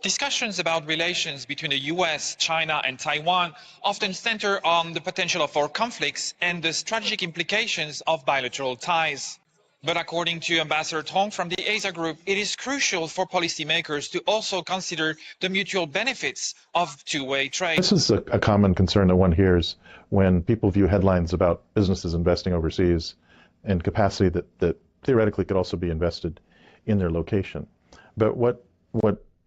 Discussions about relations between the U.S., China and Taiwan often center on the potential for conflicts and the strategic implications of bilateral ties. But according to Ambassador Tong from the Asia Group, it is crucial for policymakers to also consider the mutual benefits of two-way trade. This is a common concern that one hears when people view headlines about businesses investing overseas and capacity that theoretically could also be invested in their location. But what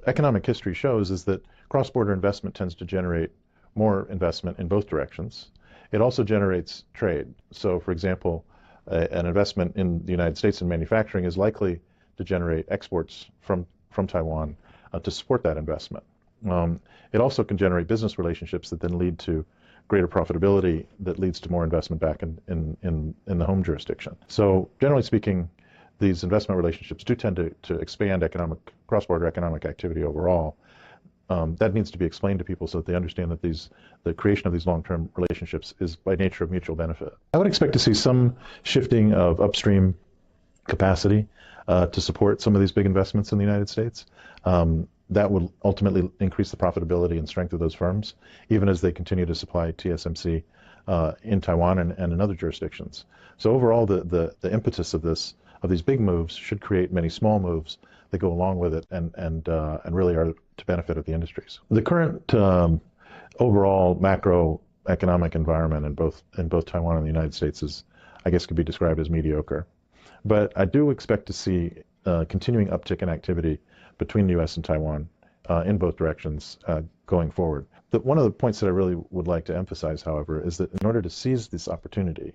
economic history shows is that cross-border investment tends to generate more investment in both directions. It also generates trade. So, for example, an investment in the United States in manufacturing is likely to generate exports from Taiwan to support that investment. It also can generate business relationships that then lead to greater profitability that leads to more investment back in the home jurisdiction. So, generally speaking, these investment relationships do tend to expand cross-border economic activity overall. That needs to be explained to people so that they understand that the creation of these long-term relationships is by nature of mutual benefit. I would expect to see some shifting of upstream capacity to support some of these big investments in the United States. That will ultimately increase the profitability and strength of those firms, even as they continue to supply TSMC in Taiwan and in other jurisdictions. So overall, the impetus of these big moves should create many small moves that go along with it and really are to benefit of the industries. The current overall macroeconomic environment in both Taiwan and the United States is, I guess, could be described as mediocre. But I do expect to see continuing uptick in activity between the U.S. and Taiwan in both directions going forward. One of the points that I really would like to emphasize, however, is that in order to seize this opportunity,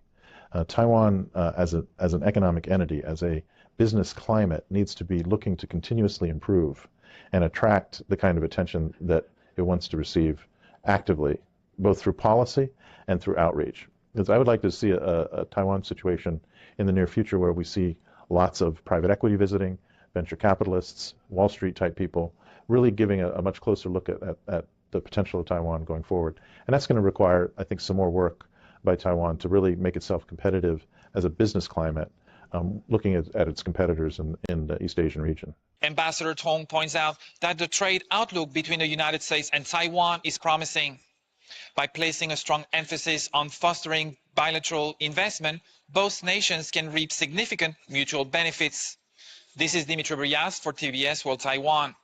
Taiwan as an economic entity, as a business climate, needs to be looking to continuously improve and attract the kind of attention that it wants to receive actively, both through policy and through outreach. Because I would like to see a Taiwan situation in the near future where we see lots of private equity visiting, venture capitalists, Wall Street type people, really giving a much closer look at the potential of Taiwan going forward. And that's going to require, I think, some more work by Taiwan to really make itself competitive as a business climate, looking at its competitors in the East Asian region. Ambassador Tong points out that the trade outlook between the United States and Taiwan is promising. By placing a strong emphasis on fostering bilateral investment, both nations can reap significant mutual benefits. This is Dimitri Brias for TVBS World Taiwan.